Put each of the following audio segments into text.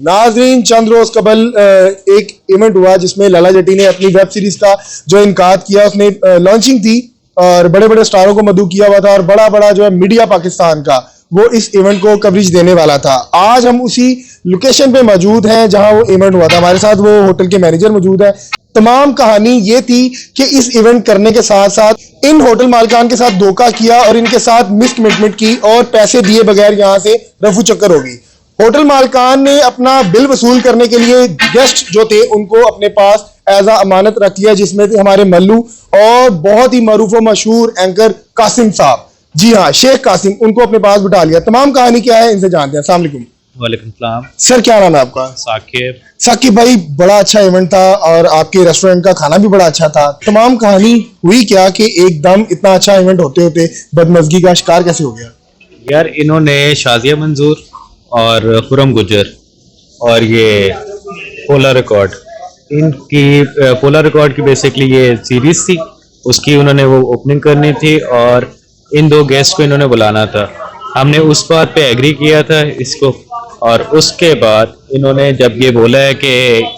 नाज़रीन, चंद रोज कबल एक इवेंट हुआ जिसमें लैला जट्टी ने अपनी वेब सीरीज का जो इनकाद किया, उसने लॉन्चिंग थी और बड़े बड़े स्टारों को मदऊ किया हुआ था और बड़ा बड़ा जो है मीडिया पाकिस्तान का वो इस इवेंट को कवरेज देने वाला था। आज हम उसी लोकेशन पे मौजूद हैं जहां वो इवेंट हुआ था। हमारे साथ वो होटल के मैनेजर मौजूद है। तमाम कहानी ये थी कि इस इवेंट करने के साथ साथ इन होटल मालिकान के साथ धोखा किया और इनके साथ मिस कमिटमेंट की और पैसे दिए बगैर यहाँ से रफू चक्कर हो गई। होटल मालिकान ने अपना बिल वसूल करने के लिए गेस्ट जो थे उनको अपने पास एज अ अमानत रख लिया, जिसमें थे हमारे मल्लू और बहुत ही मरूफ और मशहूर एंकर कासिम साहब। जी हाँ, शेख कासिम, उनको अपने पास बिठा लिया। तमाम कहानी क्या है इनसे जानते हैं। अस्सलाम वालेकुम। वालेकुम सलाम। सर, क्या नाम है आपका? साकिब। साकिब भाई, बड़ा अच्छा इवेंट था और आपके रेस्टोरेंट का खाना भी बड़ा अच्छा था। तमाम कहानी हुई क्या कि एकदम इतना अच्छा इवेंट होते होते बदमज़गी का शिकार कैसे हो गया? यार, इन्होंने शाजिया मंजूर और खुरम गुजर और ये पोलर रिकॉर्ड, इनकी पोलर रिकॉर्ड की बेसिकली ये सीरीज थी, उसकी उन्होंने वो ओपनिंग करनी थी और इन दो गेस्ट को इन्होंने बुलाना था। हमने उस बात पे एग्री किया था इसको, और उसके बाद इन्होंने जब ये बोला है कि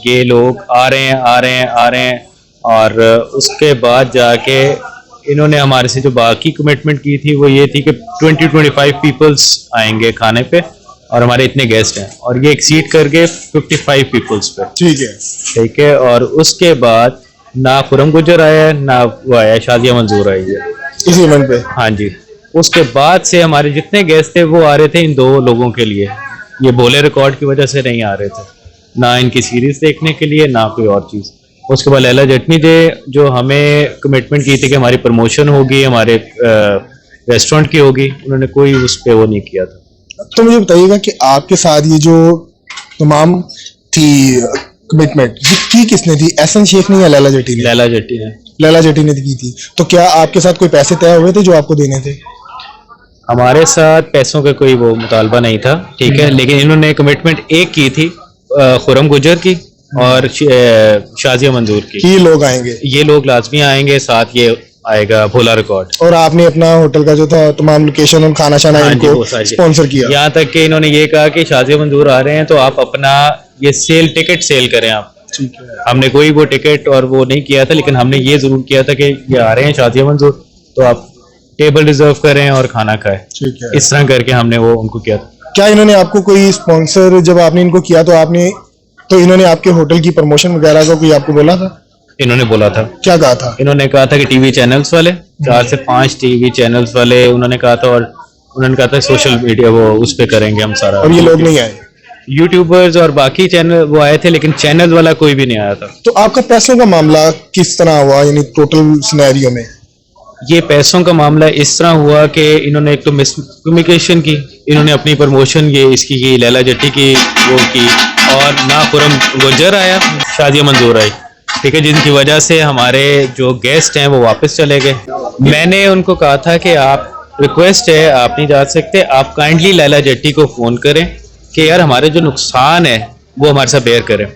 ये लोग आ रहे हैं और उसके बाद जाके इन्होंने हमारे से जो बाकी कमिटमेंट की थी वो ये थी कि 20-25 पीपल्स आएंगे खाने पे और हमारे इतने गेस्ट हैं, और ये एक्सीड कर गए 55 पीपल्स पे। ठीक है। और उसके बाद ना खुरम गुजर आया ना वो आया, शाजिया मंजूर आई है इस इवेंट पे। हाँ जी। उसके बाद से हमारे जितने गेस्ट थे वो आ रहे थे इन दो लोगों के लिए, ये बोले रिकॉर्ड की वजह से नहीं आ रहे थे, ना इनकी सीरीज देखने के लिए ना कोई और चीज़। उसके बाद लैला जट्टी ने जो हमें कमिटमेंट की थी कि हमारी प्रमोशन होगी, हमारे रेस्टोरेंट की होगी, उन्होंने कोई उस पर वो नहीं किया था। तो मुझे बताइएगा कि आपके साथ ये जो तमाम थी कमिटमेंट की किसने थी? एहसन शेख ने या लैला जट्टी ने? लैला जट्टी ने। लैला जट्टी ने की थी। तो क्या आपके साथ कोई पैसे तय हुए थे जो आपको देने थे? हमारे साथ पैसों का कोई वो मुतालबा नहीं था, ठीक है, लेकिन इन्होंने कमिटमेंट एक की थी खुरम गुजर की और शाजिया मंजूर की। ये लोग आएंगे, ये लोग लाजमी आएंगे, साथ ये आएगा भोला रिकॉर्ड। और आपने अपना होटल का जो था तमाम लोकेशन और खाना शाना इनको स्पॉन्सर किया। यहाँ तक कि इन्होंने ये कहा कि शाजिया मंजूर आ रहे हैं तो आप अपना ये टिकट सेल करें आप। ठीक है। हमने कोई वो टिकट और वो नहीं किया था, लेकिन हमने ये जरूर किया था कि ये आ रहे हैं शाजिया मंजूर, तो आप टेबल रिजर्व करें और खाना खाएं। ठीक है। इस तरह करके हमने वो उनको किया था। क्या इन्होंने आपको कोई स्पॉन्सर, जब आपने इनको किया तो इन्होंने आपके होटल की प्रमोशन वगैरह का कोई आपको बोला था? इन्होंने बोला था। क्या कहा था? इन्होंने कहा था कि टीवी चैनल्स वाले, 4 से 5 टीवी चैनल्स वाले उन्होंने कहा था, और उन्होंने कहा था सोशल मीडिया वो उस पे करेंगे हम सारा। और ये लोग नहीं आए? यूट्यूबर्स और बाकी चैनल वो आए थे, लेकिन चैनल वाला कोई भी नहीं आया था। तो आपका पैसों का मामला किस तरह हुआ, यानी टोटल सिनेरियो में? ये पैसों का मामला इस तरह हुआ कि इन्होंने एक तो मिसकम्युनिकेशन की, इन्होंने अपनी प्रमोशन ये इसकी की लैला जट्टी की वो की, और ना खुरम गुजर आया, शाजिया मंजूर आई, ठीक है, जिनकी वजह से हमारे जो गेस्ट हैं वो वापस चले गए। मैंने उनको कहा था कि आप, रिक्वेस्ट है, आप नहीं जा सकते, आप काइंडली लैला जट्टी को फ़ोन करें कि यार हमारे जो नुकसान है वो हमारे साथ बेयर करें।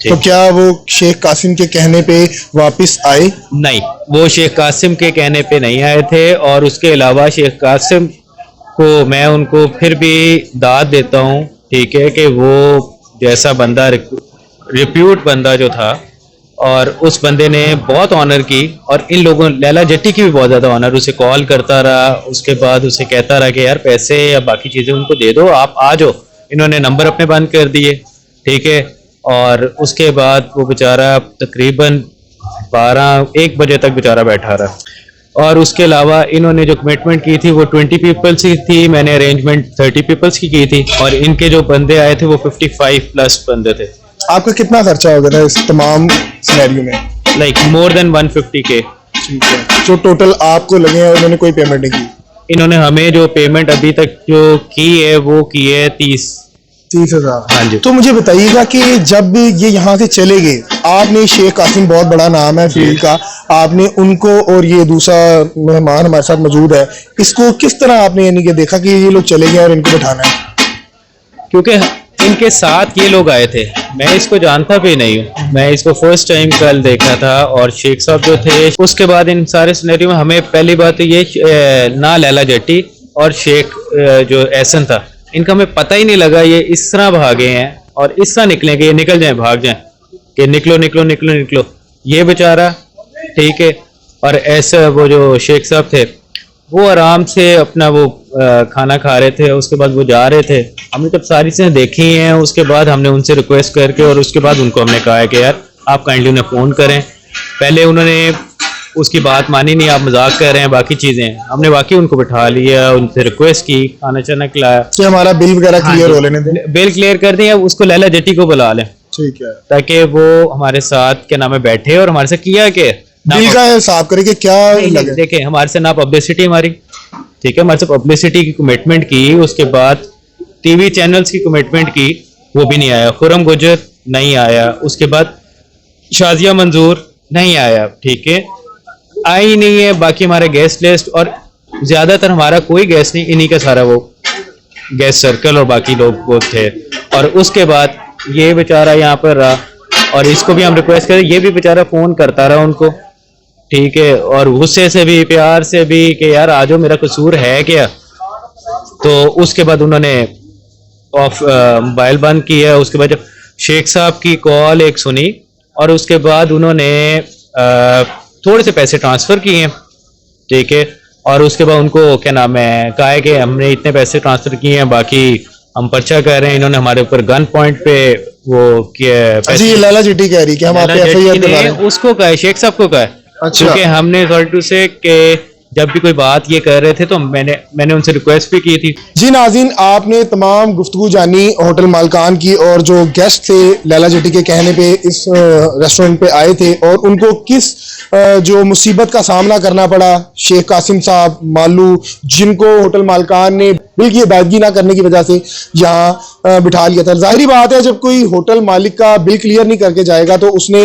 तो क्या वो शेख कासिम के कहने पे वापस आए? नहीं, वो शेख कासिम के कहने पे नहीं आए थे, और उसके अलावा शेख कासिम को मैं उनको फिर भी दाद देता हूँ, ठीक है, कि वो जैसा बंदा, रिप्यूट बंदा जो था, और उस बंदे ने बहुत ऑनर की, और इन लोगों, लैला जट्टी की भी बहुत ज़्यादा ऑनर, उसे कॉल करता रहा, उसके बाद उसे कहता रहा कि यार पैसे या बाकी चीज़ें उनको दे दो, आप आ जाओ। इन्होंने नंबर अपने बंद कर दिए, ठीक है, और उसके बाद वो बेचारा तकरीबन 12-1 बजे तक बेचारा बैठा रहा। और उसके अलावा इन्होंने जो कमिटमेंट की थी वो 20 पीपल्स की थी, मैंने अरेंजमेंट 30 पीपल्स की थी, और इनके जो बंदे आए थे वो 55 प्लस बंदे थे। आपका कितना खर्चा हो गया था इस तमाम सिनेरियो में? Like more than 150K। ठीक है। जो टोटल आपको लगे हैं, उन्होंने कोई पेमेंट नहीं की? इन्होंने हमें जो पेमेंट अभी तक जो की है वो की है 30,000। हाँ जी। तो मुझे बताइएगा कि जब ये यहाँ से चले गए, आपने, शेख कासिम बहुत बड़ा नाम है फील्ड का, आपने उनको, और ये दूसरा मेहमान हमारे साथ मौजूद है, इसको किस तरह आपने यानी कि देखा कि ये लोग चले गए और इनको बैठाना है? क्योंकि इनके साथ ये लोग आए थे, मैं इसको जानता भी नहीं हूँ, मैं इसको फर्स्ट टाइम कल देखा था, और शेख साहब जो थे, उसके बाद इन सारे सिनेरियो में हमें पहली बात तो ये ना लैला जट्टी और शेख जो एहसन था, इनका हमें पता ही नहीं लगा, ये इस तरह भागे हैं और इससे निकलें कि ये निकल जाए, भाग जाए, कि निकलो निकलो निकलो निकलो, ये बेचारा, ठीक है। और ऐसा वो जो शेख साहब थे वो आराम से अपना वो खाना खा रहे थे, उसके बाद वो जा रहे थे। हमने जब सारी चीज़ें देखी हैं उसके बाद हमने उनसे रिक्वेस्ट करके और उसके बाद उनको हमने कहा है कि यार आप काइंडली उन्हें फ़ोन करें। पहले उन्होंने उसकी बात मानी नहीं, आप मजाक कर रहे हैं, बाकी चीज़ें हमने वाकई उनको बिठा लिया, उनसे रिक्वेस्ट की, खाना चाना खिलाया कि हमारा बिल वगैरह हाँ क्लियर जी, हो लेने दें। बिल क्लियर कर दें, अब उसको लैला जेटी को बुला लें ठीक है, ताकि वो हमारे साथ क्या नाम है बैठे और हमारे साथ किया कि बिल का हिसाब करे कि क्या लगे। देखें हमारे से ना पब्लिसिटी हमारी, ठीक है, हमारे से पब्लिसिटी की कमिटमेंट की, उसके बाद टीवी चैनल्स की कमिटमेंट की, वो भी नहीं आया। खुरम गुजर नहीं आया, उसके बाद शाजिया मंजूर नहीं आया, ठीक है, आई नहीं है। बाकी हमारे गेस्ट लिस्ट और ज्यादातर हमारा कोई गेस्ट नहीं, इन्हीं का सारा वो गेस्ट सर्कल और बाकी लोग वो थे। और उसके बाद ये बेचारा यहाँ पर रहा और इसको भी हम रिक्वेस्ट करें, ये भी बेचारा फोन करता रहा उनको, ठीक है, और गुस्से से भी प्यार से भी कि यार आ जाओ, मेरा कसूर है क्या। तो उसके बाद उन्होंने ऑफ मोबाइल बंद किया। उसके बाद जब शेख साहब की कॉल एक सुनी और उसके बाद उन्होंने थोड़े से पैसे ट्रांसफर किए, ठीक है, और उसके बाद उनको क्या नाम है कहा है कि हमने इतने पैसे ट्रांसफर किए हैं, बाकी हम पर्चा कर रहे हैं। इन्होंने हमारे ऊपर गन पॉइंट पे वो अच्छा, ये लैला जेटी कह रही कि हम आप पे एफआईआर करवा रहे हैं। उसको कहा है, शेख साहब को कहा है, अच्छा। क्योंकि हमने अथॉरिटी से कि जब भी कोई बात ये कर रहे थे तो मैंने उनसे रिक्वेस्ट भी की थी। जी नाज़रीन, आपने तमाम गुफ्तगू जानी होटल मालकान की और जो गेस्ट थे लैला जेटी के कहने पे इस रेस्टोरेंट पे आए थे और उनको किस जो मुसीबत का सामना करना पड़ा। शेख कासिम साहब मालू, जिनको होटल मालकान ने बिल की अदायगी ना करने की वजह से यहाँ बिठा लिया था। जाहिर बात है, जब कोई होटल मालिक का बिल क्लियर नहीं करके जाएगा तो उसने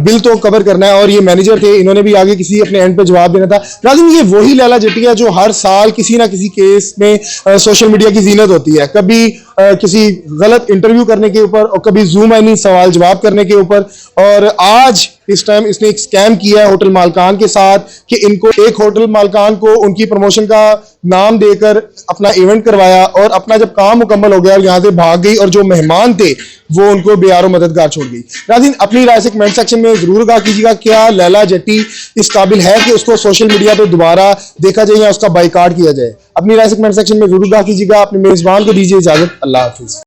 बिल तो कवर करना है, और ये मैनेजर थे, इन्होंने भी आगे किसी अपने एंड पे जवाब देना था। नाज़रीन, ये वही लैला जेटी है जो हर साल किसी ना किसी केस में सोशल मीडिया की जीनत होती है, कभी किसी गलत इंटरव्यू करने के ऊपर और कभी जूम इन सवाल जवाब करने के ऊपर। और आज इस टाइम इसने एक स्कैम किया है होटल मालकान के साथ कि इनको एक होटल मालकान को उनकी प्रमोशन का नाम देकर अपना इवेंट करवाया और अपना जब काम मुकम्मल हो गया और यहाँ से भाग गई और जो मेहमान थे वो उनको बेयारो मददगार छोड़ गई। नाज़रीन, अपनी राय से कमेंट सेक्शन में जरूर आगाह कीजिएगा, क्या लैला जेटी इस काबिल है कि उसको सोशल मीडिया पे दोबारा देखा जाए या उसका बाइकाट किया जाए। अपनी राय से कमेंट सेक्शन में जरूर आगाह कीजिएगा। अपने मेजबान को दीजिए इजाजत। अल्लाह हाफिज।